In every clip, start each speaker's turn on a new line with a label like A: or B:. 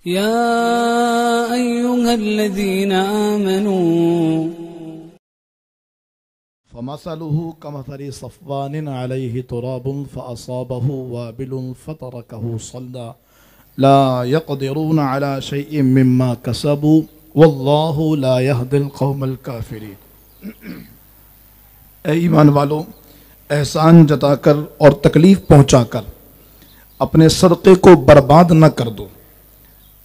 A: يا أيها الذين آمنوا
B: فمثله كمثل صفوان عليه تراب فأصابه وابل فتركه صلدا لا يقدرون على شيء مما كسبوا والله لا يهدي القوم الكافرين۔ اے ایمان والو، احسان جتا کر اور تکلیف پہنچا کر اپنے صدقے کو برباد نہ کر دو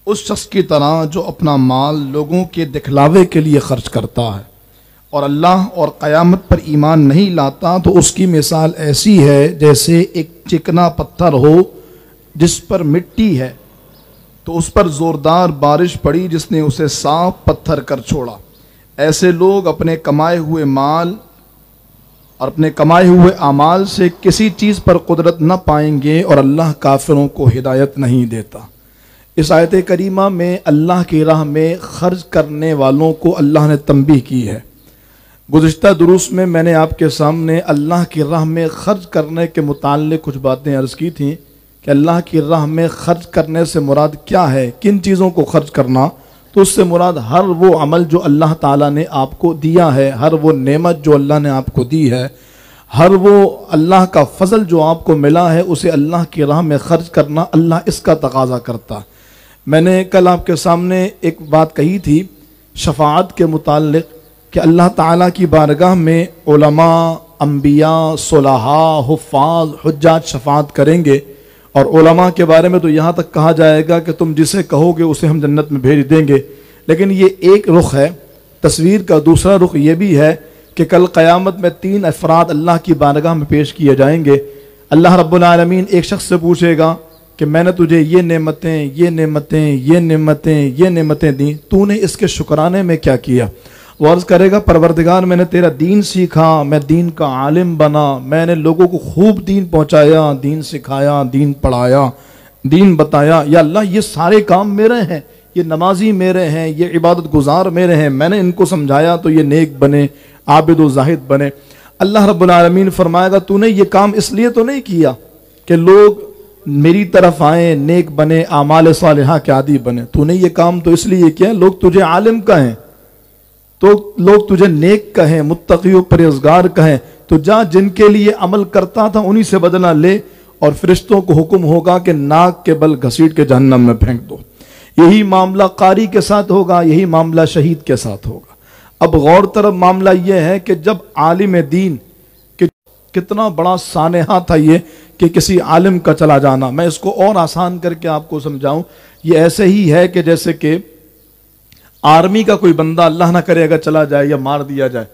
B: اس شخص کی طرح جو اپنا مال لوگوں کے دکھلاوے کے لیے خرچ کرتا ہے اور اللہ اور قیامت پر ایمان نہیں لاتا، تو اس کی مثال ایسی ہے جیسے ایک چکنا پتھر ہو جس پر مٹی ہے تو اس پر زوردار بارش پڑی جس نے اسے صاف پتھر کر چھوڑا۔ ایسے لوگ اپنے کمائے ہوئے مال اور اپنے کمائے ہوئے اعمال سے کسی چیز پر قدرت نہ پائیں گے اور اللہ کافروں کو ہدایت نہیں دیتا۔ اس آیت کریمہ میں اللہ کی راہ میں خرچ کرنے والوں کو اللہ نے تنبیہ کی ہے۔ گزشتہ دروس میں میں نے آپ کے سامنے اللہ کی راہ میں خرچ کرنے کے متعلق کچھ باتیں عرض کی تھیں کہ اللہ کی راہ میں خرچ کرنے سے مراد کیا ہے، کن چیزوں کو خرچ کرنا، تو اس سے مراد ہر وہ عمل جو اللہ تعالیٰ نے آپ کو دیا ہے، ہر وہ نعمت جو اللہ نے آپ کو دی ہے، ہر وہ اللہ کا فضل جو آپ کو ملا ہے، اسے اللہ کی راہ میں خرچ کرنا اللہ اس کا تقاضا کرتا۔ میں نے کل آپ کے سامنے ایک بات کہی تھی شفاعت کے متعلق کہ اللہ تعالیٰ کی بارگاہ میں علماء، انبیاء، صلحاء، حفاظ، حجاج شفاعت کریں گے، اور علماء کے بارے میں تو یہاں تک کہا جائے گا کہ تم جسے کہو گے اسے ہم جنت میں بھیج دیں گے۔ لیکن یہ ایک رخ ہے، تصویر کا دوسرا رخ یہ بھی ہے کہ کل قیامت میں 3 افراد اللہ کی بارگاہ میں پیش کیے جائیں گے۔ اللہ رب العالمین ایک شخص سے پوچھے گا کہ میں نے تجھے یہ نعمتیں یہ نعمتیں یہ نعمتیں یہ نعمتیں دیں، تو نے اس کے شکرانے میں کیا کیا؟ وہ عرض کرے گا پروردگار میں نے تیرا دین سیکھا، میں دین کا عالم بنا، میں نے لوگوں کو خوب دین پہنچایا، دین سکھایا، دین پڑھایا، دین بتایا۔ یا اللہ یہ سارے کام میرے ہیں، یہ نمازی میرے ہیں، یہ عبادت گزار میرے ہیں، میں نے ان کو سمجھایا تو یہ نیک بنے، عابد و زاہد بنے۔ اللہ رب العالمین فرمائے گا تو نے یہ کام اس لیے تو نہیں کیا کہ لوگ میری طرف آئیں، نیک بنے، اعمال صالحہ کے عادی بنے، تو نے یہ کام تو اس لیے کیا لوگ تجھے عالم کہیں، تو لوگ تجھے نیک کہیں، متقی و پرہیزگار کہیں، تو جا جن کے لیے عمل کرتا تھا انہی سے بدلہ لے، اور فرشتوں کو حکم ہوگا کہ ناک کے بل گھسیٹ کے جہنم میں پھینک دو۔ یہی معاملہ قاری کے ساتھ ہوگا، یہی معاملہ شہید کے ساتھ ہوگا۔ اب غور طرف معاملہ یہ ہے کہ جب عالم دین، کتنا بڑا سانحہ تھا یہ کہ کسی عالم کا چلا جانا۔ میں اس کو اور آسان کر کے آپ کو سمجھاؤں، یہ ایسے ہی ہے کہ جیسے کہ آرمی کا کوئی بندہ اللہ نہ کرے اگر چلا جائے یا مار دیا جائے،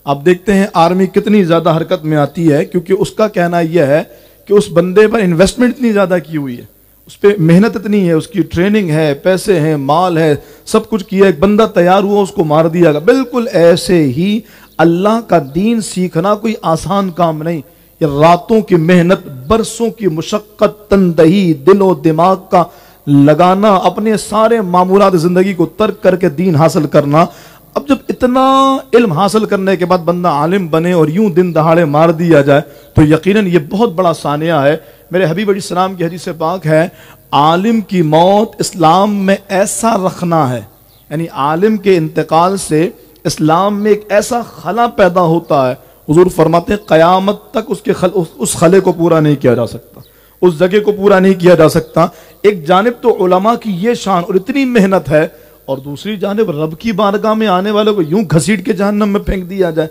B: آپ دیکھتے ہیں آرمی کتنی زیادہ حرکت میں آتی ہے، کیونکہ اس کا کہنا یہ ہے کہ اس بندے پر انویسٹمنٹ اتنی زیادہ کی ہوئی ہے، اس پہ محنت اتنی ہے، اس کی ٹریننگ ہے، پیسے ہیں، مال ہے، سب کچھ کیا، ایک بندہ تیار ہوا اس کو مار دیا گا۔ بالکل ایسے ہی اللہ کا دین سیکھنا کوئی آسان کام نہیں، یہ راتوں کی محنت، برسوں کی مشقت، تندہی، دل و دماغ کا لگانا، اپنے سارے معمولات زندگی کو ترک کر کے دین حاصل کرنا۔ اب جب اتنا علم حاصل کرنے کے بعد بندہ عالم بنے اور یوں دن دہاڑے مار دیا جائے تو یقیناً یہ بہت بڑا سانحہ ہے۔ میرے حبیب علیہ السلام کی حدیث پاک ہے، عالم کی موت اسلام میں ایسا رکھنا ہے، یعنی عالم کے انتقال سے اسلام میں ایک ایسا خلا پیدا ہوتا ہے، حضور فرماتے ہیں قیامت تک اس خلے کو پورا نہیں کیا جا سکتا، اس جگہ کو پورا نہیں کیا جا سکتا۔ ایک جانب تو علماء کی یہ شان اور اتنی محنت ہے، اور دوسری جانب رب کی بارگاہ میں آنے والوں کو یوں گھسیٹ کے جہنم میں پھینک دیا جائے،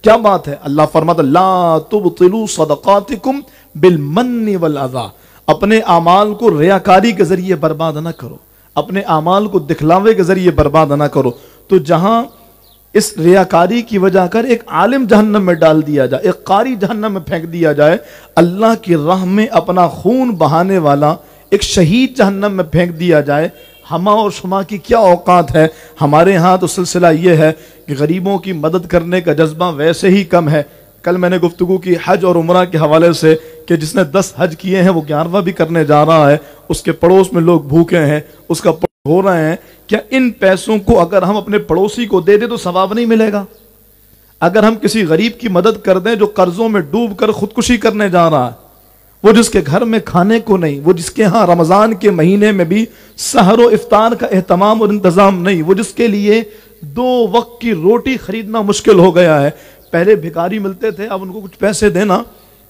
B: کیا بات ہے۔ اللہ فرماتا لا تبطلوا صدقاتکم بالمن والاذى، اپنے اعمال کو ریاکاری کے ذریعے برباد نہ کرو، اپنے اعمال کو دکھلاوے کے ذریعے برباد نہ کرو۔ تو جہاں اس ریاکاری کی وجہ کر ایک عالم جہنم میں ڈال دیا جائے، ایک قاری جہنم میں پھینک دیا جائے، اللہ کی راہ میں اپنا خون بہانے والا ایک شہید جہنم میں پھینک دیا جائے، ہما اور شما کی کیا اوقات ہے۔ ہمارے ہاں تو سلسلہ یہ ہے کہ غریبوں کی مدد کرنے کا جذبہ ویسے ہی کم ہے۔ کل میں نے گفتگو کی حج اور عمرہ کے حوالے سے کہ جس نے 10 حج کیے ہیں وہ 11واں بھی کرنے جا رہا ہے، اس کے پڑوس میں لوگ بھوکے ہیں، اس کا ہو رہے ہیں، کیا ان پیسوں کو اگر ہم اپنے پڑوسی کو دے دیں تو ثواب نہیں ملے گا؟ اگر ہم کسی غریب کی مدد کر دیں جو قرضوں میں ڈوب کر خودکشی کرنے جا رہا ہے، وہ جس کے گھر میں کھانے کو نہیں، وہ جس کے ہاں رمضان کے مہینے میں بھی سحر و افطار کا اہتمام اور انتظام نہیں، وہ جس کے لیے 2 وقت کی روٹی خریدنا مشکل ہو گیا ہے۔ پہلے بھکاری ملتے تھے، اب ان کو کچھ پیسے دینا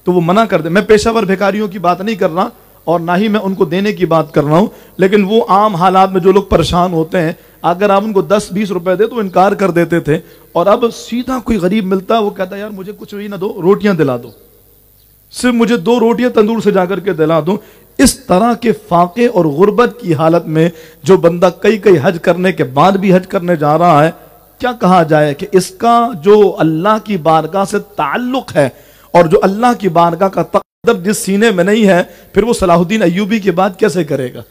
B: تو وہ منع کر دے۔ میں پیشہ ور بھکاریوں کی بات نہیں کر رہا اور نہ ہی میں ان کو دینے کی بات کر رہا ہوں، لیکن وہ عام حالات میں جو لوگ پریشان ہوتے ہیں، اگر آپ ان کو 10-20 روپے دے تو انکار کر دیتے تھے، اور اب سیدھا کوئی غریب ملتا ہے وہ کہتا ہے یار مجھے کچھ بھی نہ دو، روٹیاں دلا دو، صرف مجھے 2 روٹیاں تندور سے جا کر کے دلا دو۔ اس طرح کے فاقے اور غربت کی حالت میں جو بندہ کئی حج کرنے کے بعد بھی حج کرنے جا رہا ہے، کیا کہا جائے کہ اس کا جو اللہ کی بارگاہ سے تعلق ہے اور جو اللہ کی بارگاہ کا تقدر جس سینے میں نہیں ہے، پھر وہ صلاح الدین ایوبی کی بات کیسے کرے گا؟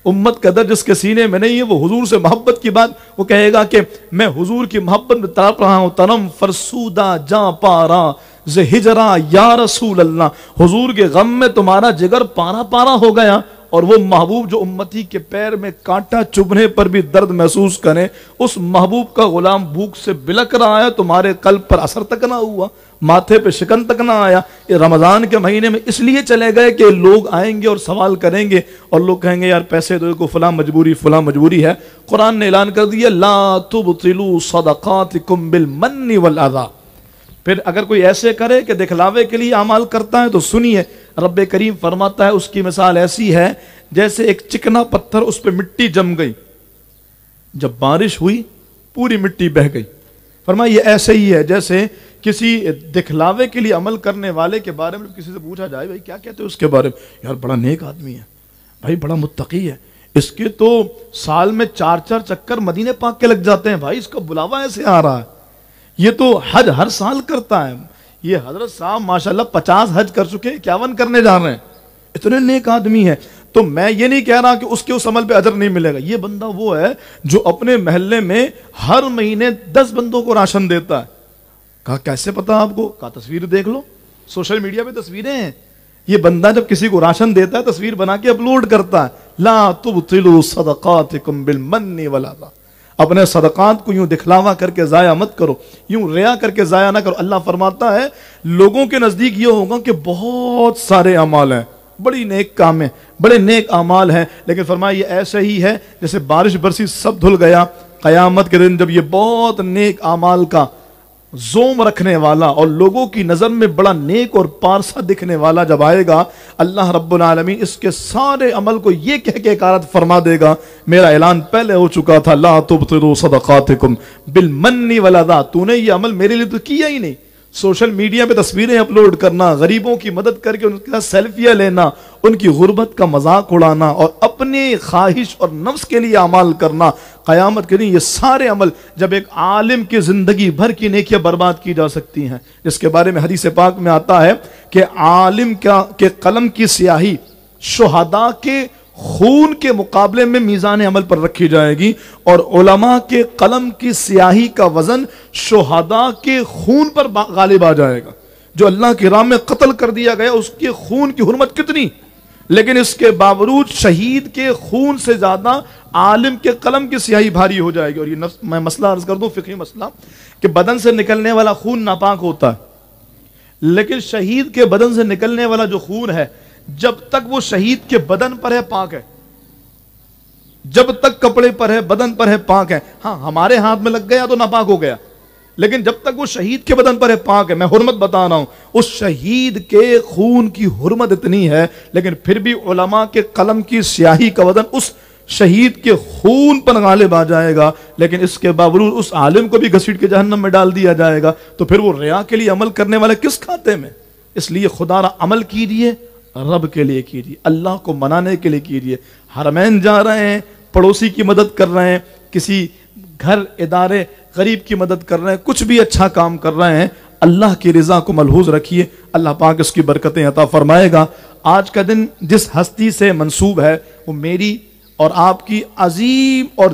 B: امت کا در جس کے سینے میں نہیں ہے، وہ حضور سے محبت کی بات وہ کہے گا کہ میں حضور کی محبت میں تڑپ رہا ہوں، تنم فرسودہ جاں پارا ز ہجرا یا رسول اللہ، حضور کے غم میں تمہارا جگر پارا پارا ہو گیا۔ اور وہ محبوب جو امتی کے پیر میں کانٹا چبھنے پر بھی درد محسوس کرے، اس محبوب کا غلام بھوک سے بلک رہا ہے، تمہارے قلب پر اثر تک نہ ہوا، ماتھے پہ شکن تک نہ آیا۔ یہ رمضان کے مہینے میں اس لیے چلے گئے کہ لوگ آئیں گے اور سوال کریں گے اور لوگ کہیں گے یار پیسے دو کو، فلاں مجبوری ہے۔ قرآن نے اعلان کر دیا لا تبطلوا صدقاتکم بالمن والاذی۔ پھر اگر کوئی ایسے کرے کہ دکھلاوے کے لیے اعمال کرتا ہے تو سنیے، رب کریم فرماتا ہے اس کی مثال ایسی ہے جیسے ایک چکنا پتھر، اس پہ مٹی جم گئی، جب بارش ہوئی پوری مٹی بہہ گئی۔ فرمایا یہ ایسے ہی ہے جیسے کسی دکھلاوے کے لیے عمل کرنے والے کے بارے میں کسی سے پوچھا جائے بھائی کیا کہتے ہیں اس کے بارے میں، یار بڑا نیک آدمی ہے بھائی، بڑا متقی ہے، اس کے تو سال میں 4 چکر مدینے پاک کے لگ جاتے ہیں بھائی، اس کا بلاوا ایسے آ رہا ہے، یہ تو حج ہر سال کرتا ہے، یہ حضرت صاحب ماشاءاللہ 50 حج کر چکے، 51 کرنے جا رہے ہیں، اتنے نیک آدمی ہے۔ تو میں یہ نہیں کہہ رہا کہ اس کے اس عمل پہ اجر نہیں ملے گا، یہ بندہ وہ ہے جو اپنے محلے میں ہر مہینے 10 بندوں کو راشن دیتا ہے۔ کہا کیسے پتا آپ کو؟ کہا تصویر دیکھ لو، سوشل میڈیا پہ تصویریں ہیں، یہ بندہ جب کسی کو راشن دیتا ہے تصویر بنا کے اپلوڈ کرتا ہے۔ لا تبطلوا صدقاتکم بالمن والاذی، اپنے صدقات کو یوں دکھلاوا کر کے ضائع مت کرو، یوں ریا کر کے ضائع نہ کرو۔ اللہ فرماتا ہے لوگوں کے نزدیک یہ ہوگا کہ بہت سارے اعمال ہیں، بڑی نیک کام ہیں، بڑے نیک اعمال ہیں، لیکن فرمایا یہ ایسے ہی ہے جیسے بارش برسی سب دھل گیا۔ قیامت کے دن جب یہ بہت نیک اعمال کا زوم رکھنے والا اور لوگوں کی نظر میں بڑا نیک اور پارسا دکھنے والا جب آئے گا، اللہ رب العالمین اس کے سارے عمل کو یہ کہہ کے اکارت فرما دے گا میرا اعلان پہلے ہو چکا تھا، لا تبطلوا صدقاتکم بالمن والاذی، تو نے یہ عمل میرے لیے تو کیا ہی نہیں۔ سوشل میڈیا پہ تصویریں اپلوڈ کرنا، غریبوں کی مدد کر کے ان کے ساتھ سیلفیاں لینا، ان کی غربت کا مذاق اڑانا اور اپنے خواہش اور نفس کے لیے اعمال کرنا، قیامت کے دن یہ سارے عمل جب ایک عالم کی زندگی بھر کی نیکیاں برباد کی جا سکتی ہیں، جس کے بارے میں حدیث پاک میں آتا ہے کہ عالم کے قلم کی سیاہی شہداء کے خون کے مقابلے میں میزان عمل پر رکھی جائے گی، اور علماء کے قلم کی سیاہی کا وزن شہداء کے خون پر غالب آ جائے گا۔ جو اللہ کی راہ میں قتل کر دیا گیا اس کے خون کی حرمت کتنی، لیکن اس کے باوجود شہید کے خون سے زیادہ عالم کے قلم کی سیاہی بھاری ہو جائے گی۔ اور یہ میں مسئلہ عرض کر دوں، فقہی مسئلہ، کہ بدن سے نکلنے والا خون ناپاک ہوتا ہے، لیکن شہید کے بدن سے نکلنے والا جو خون ہے جب تک وہ شہید کے بدن پر ہے پاک ہے، جب تک کپڑے پر ہے بدن پر ہے پاک ہے۔ ہاں ہمارے ہاتھ میں لگ گیا تو ناپاک ہو گیا، لیکن جب تک وہ شہید کے بدن پر ہے پاک ہے۔ میں حرمت بتا رہا ہوں، اس شہید کے خون کی حرمت اتنی ہے، لیکن پھر بھی علماء کے قلم کی سیاہی کا وزن اس شہید کے خون پر غالب آ جائے گا، لیکن اس کے باوجود اس عالم کو بھی گھسیٹ کے جہنم میں ڈال دیا جائے گا۔ تو پھر وہ ریا کے لیے عمل کرنے والے کس کھاتے میں؟ اس لیے خدا را عمل کیجیے، رب کے لیے کیجیے، اللہ کو منانے کے لیے کیجیے۔ حرمین جا رہے ہیں، پڑوسی کی مدد کر رہے ہیں، کسی گھر ادارے غریب کی مدد کر رہے ہیں، کچھ بھی اچھا کام کر رہے ہیں، اللہ کی رضا کو ملحوظ رکھیے، اللہ پاک اس کی برکتیں عطا فرمائے گا۔ آج کا دن جس ہستی سے منسوب ہے وہ میری اور آپ کی عظیم، اور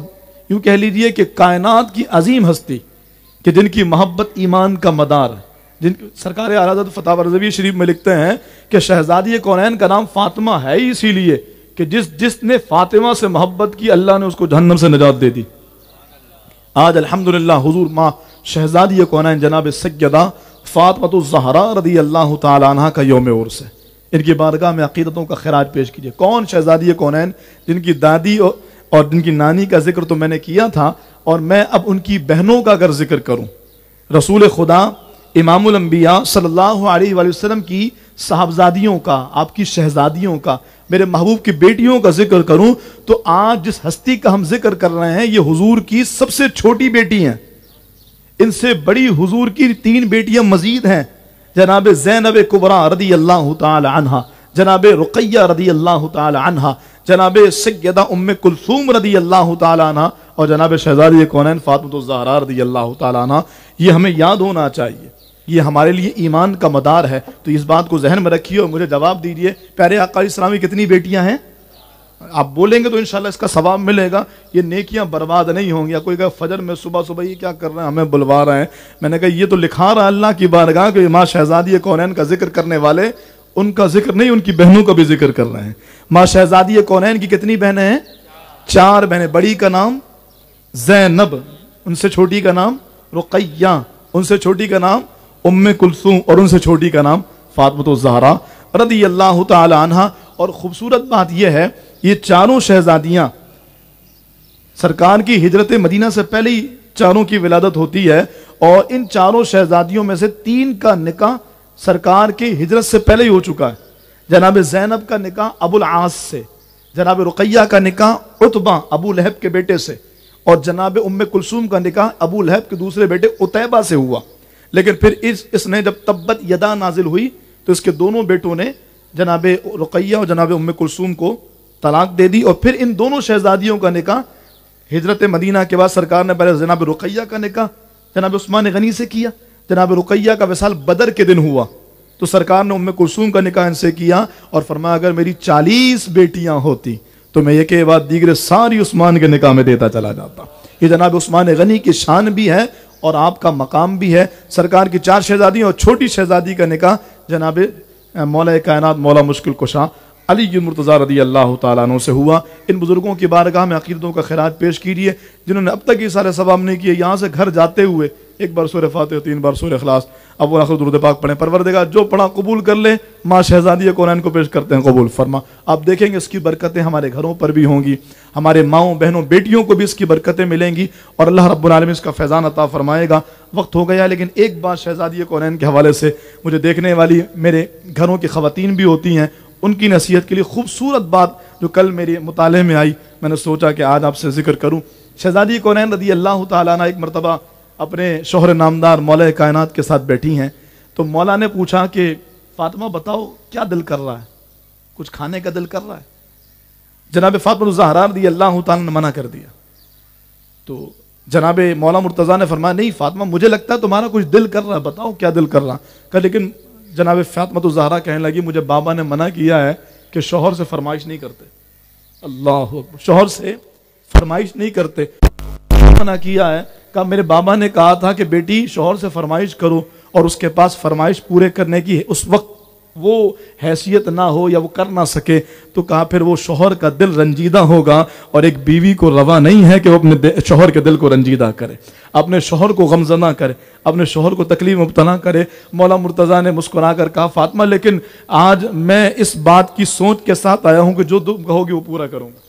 B: یوں کہہ لیجئے کہ کائنات کی عظیم ہستی، کہ جن کی محبت ایمان کا مدار ہے، جن سرکار اعلیٰ حضرت فتح رضوی شریف میں لکھتے ہیں کہ شہزادی کونین کا نام فاطمہ ہے ہی اسی لیے کہ جس نے فاطمہ سے محبت کی اللہ نے اس کو جہنم سے نجات دے دی۔ آج الحمدللہ حضور ماں شہزادی کونین جناب سیدہ فاطمہ الزہرا رضی اللہ تعالی عنہ کا یوم عرس ہے۔ ان کی بارگاہ میں عقیدتوں کا خراج پیش کیجیے۔ کون شہزادی کونین جن کی دادی اور جن کی نانی کا ذکر تو میں نے کیا تھا، اور میں اب ان کی بہنوں کا اگر ذکر کروں، رسول خدا امام الانبیاء صلی اللہ علیہ وآلہ وسلم کی صاحبزادیوں کا، آپ کی شہزادیوں کا، میرے محبوب کی بیٹیوں کا ذکر کروں تو آج جس ہستی کا ہم ذکر کر رہے ہیں یہ حضور کی سب سے چھوٹی بیٹی ہیں۔ ان سے بڑی حضور کی 3 بیٹیاں مزید ہیں، جناب زینب کبریٰ رضی اللہ تعالی عنہا، جناب رقیہ رضی اللہ تعالی عنہا، جناب سیدہ ام کلثوم رضی اللہ تعالی عنہا، اور جناب شہزادی کونین فاطمہ الزہرا رضی اللہ تعالی عنہا۔ یہ ہمیں یاد ہونا چاہیے، یہ ہمارے لیے ایمان کا مدار ہے، تو اس بات کو ذہن میں رکھیے اور مجھے جواب دیجئے، پیارے آقا علیہ السلام کی کتنی بیٹیاں ہیں؟ آپ بولیں گے تو انشاءاللہ اس کا ثواب ملے گا، یہ نیکیاں برباد نہیں ہوں گی۔ یا کوئی کہا فجر میں صبح یہ کیا کر رہے ہیں، ہمیں بلوا رہے ہیں، میں نے کہا یہ تو لکھا رہا اللہ کی بارگاہ کہ ماں شہزادی کونین کا ذکر کرنے والے ان کا ذکر نہیں، ان کی بہنوں کا بھی ذکر کر رہے ہیں۔ ماں شہزادی کونین کی کتنی بہنیں ہیں؟ 4 بہنیں، بڑی کا نام زینب، ان سے چھوٹی کا نام رقیہ، ان سے چھوٹی کا نام ام کلثوم، اور ان سے چھوٹی کا نام فاطمہ الزہرا رضی اللہ تعالی عنہا۔ اور خوبصورت بات یہ ہے، یہ 4 شہزادیاں سرکار کی ہجرت مدینہ سے پہلے ہی 4 کی ولادت ہوتی ہے، اور ان 4 شہزادیوں میں سے 3 کا نکاح سرکار کی ہجرت سے پہلے ہی ہو چکا ہے۔ جناب زینب کا نکاح ابو العاص سے، جناب رقیہ کا نکاح عتبہ ابو لہب کے بیٹے سے، اور جناب ام کلثوم کا نکاح ابو لہب کے دوسرے بیٹے عتیبہ سے ہوا۔ لیکن پھر اس نے جب تبت یدا نازل ہوئی تو اس کے دونوں بیٹوں نے جناب رقیہ اور جناب ام کلثوم کو طلاق دے دی، اور پھر ان دونوں شہزادیوں کا نکاح ہجرت مدینہ کے بعد سرکار نے پہلے جناب رقیہ کا نکاح جناب عثمان غنی سے کیا، جناب رقیہ کا وصال بدر کے دن ہوا تو سرکار نے ام کلثوم کا نکاح ان سے کیا، اور فرمایا اگر میری 40 بیٹیاں ہوتی تو میں یہ کے بعد دیگر ساری عثمان کے نکاح میں دیتا چلا جاتا۔ یہ جناب عثمان غنی کی شان بھی ہے اور آپ کا مقام بھی ہے۔ سرکار کی 4 شہزادیاں اور چھوٹی شہزادی کا نکاح جناب مولا کائنات مولا مشکل کشا علی مرتضیٰ رضی اللہ تعالیٰ عنہ سے ہوا۔ ان بزرگوں کی بارگاہ میں عقیدتوں کا خراج پیش کیجیے جنہوں نے اب تک یہ سارے ثواب نہیں کیے، یہاں سے گھر جاتے ہوئے 1 بار سورہ فاتحہ، 3 بار سورہ اخلاص، اب آخر درود پاک پڑھیں۔ پروردگار جو پڑھا قبول کر لے، ماں شہزادی کونین کو پیش کرتے ہیں قبول فرما۔ آپ دیکھیں گے اس کی برکتیں ہمارے گھروں پر بھی ہوں گی، ہمارے ماؤں بہنوں بیٹیوں کو بھی اس کی برکتیں ملیں گی، اور اللہ رب العالمین اس کا فیضان عطا فرمائے گا۔ وقت ہو گیا، لیکن ایک بات شہزادی کونین کے حوالے سے مجھے دیکھنے والی میرے گھروں کی خواتین بھی ہوتی ہیں، ان کی نصیحت کے لیے خوبصورت بات جو کل میرے مطالعے میں آئی، میں نے سوچا کہ آج آپ سے ذکر کروں۔ شہزادی کونین رضی اللہ تعالیٰ عنہ ایک مرتبہ اپنے شوہر نامدار مولا کائنات کے ساتھ بیٹھی ہیں، تو مولا نے پوچھا کہ فاطمہ بتاؤ کیا دل کر رہا ہے، کچھ کھانے کا دل کر رہا ہے؟ جناب فاطمہ الزہرا رضی اللہ تعالیٰ نے منع کر دیا، تو جناب مولا مرتضیٰ نے فرمایا نہیں فاطمہ مجھے لگتا ہے تمہارا کچھ دل کر رہا ہے، بتاؤ کیا دل کر رہا ہے؟ لیکن جناب فاطمہ الزہرا کہنے لگی مجھے بابا نے منع کیا ہے کہ شوہر سے فرمائش نہیں کرتے۔ اللہ اکبر، شوہر سے فرمائش نہیں کرتے، منع کیا ہے۔ کہا میرے بابا نے کہا تھا کہ بیٹی شوہر سے فرمائش کرو، اور اس کے پاس فرمائش پورے کرنے کی اس وقت وہ حیثیت نہ ہو یا وہ کر نہ سکے، تو کہا پھر وہ شوہر کا دل رنجیدہ ہوگا، اور ایک بیوی کو روا نہیں ہے کہ وہ اپنے شوہر کے دل کو رنجیدہ کرے، اپنے شوہر کو غمزدہ کرے، اپنے شوہر کو تکلیف مبتلا کرے۔ مولا مرتضیٰ نے مسکرا کر کہا فاطمہ لیکن آج میں اس بات کی سوچ کے ساتھ آیا ہوں کہ جو تم کہو گی وہ پورا کروں گا،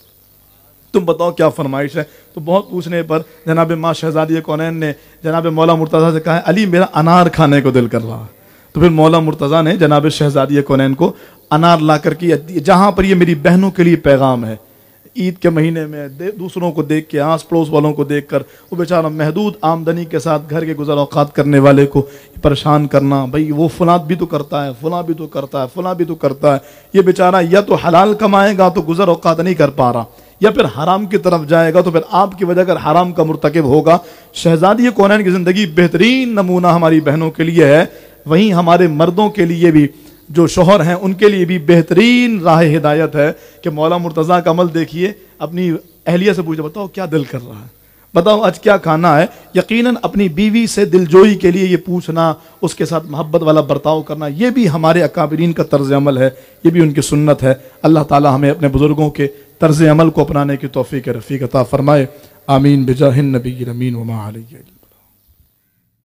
B: تم بتاؤ کیا فرمائش ہے؟ تو بہت پوچھنے پر جناب ماں شہزادی کونین نے جناب مولا مرتضیٰ سے کہا علی میرا انار کھانے کو دل کر رہا ہے۔ تو پھر مولا مرتضیٰ نے جناب شہزادی کونین کو انار لا کر کی، جہاں پر یہ میری بہنوں کے لیے پیغام ہے، عید کے مہینے میں دوسروں کو دیکھ کے، آس پڑوس والوں کو دیکھ کر، وہ بیچارہ محدود آمدنی کے ساتھ گھر کے گزر اوقات کرنے والے کو پریشان کرنا، بھئی وہ فلاں بھی تو کرتا ہے، فلاں بھی تو کرتا ہے، فلاں بھی تو کرتا ہے، یہ بیچارہ یا تو حلال کمائے گا تو گزر اوقات نہیں کر پا رہا، یا پھر حرام کی طرف جائے گا تو پھر آپ کی وجہ کر حرام کا مرتکب ہوگا۔ شہزادی کونین کی زندگی بہترین نمونہ ہماری بہنوں کے لیے ہے، وہیں ہمارے مردوں کے لیے بھی جو شوہر ہیں ان کے لیے بھی بہترین راہ ہدایت ہے کہ مولا مرتضیٰ کا عمل دیکھیے، اپنی اہلیہ سے پوچھے بتاؤ کیا دل کر رہا ہے، بتاؤ آج کیا کھانا ہے۔ یقیناً اپنی بیوی سے دلجوئی کے لیے یہ پوچھنا، اس کے ساتھ محبت والا برتاؤ کرنا، یہ بھی ہمارے اکابرین کا طرز عمل ہے، یہ بھی ان کی سنت ہے۔ اللہ تعالی ہمیں اپنے بزرگوں کے طرز عمل کو اپنانے کی توفیق رفیق عطا فرمائے، آمین بجاہ النبی الامین وما علیہ۔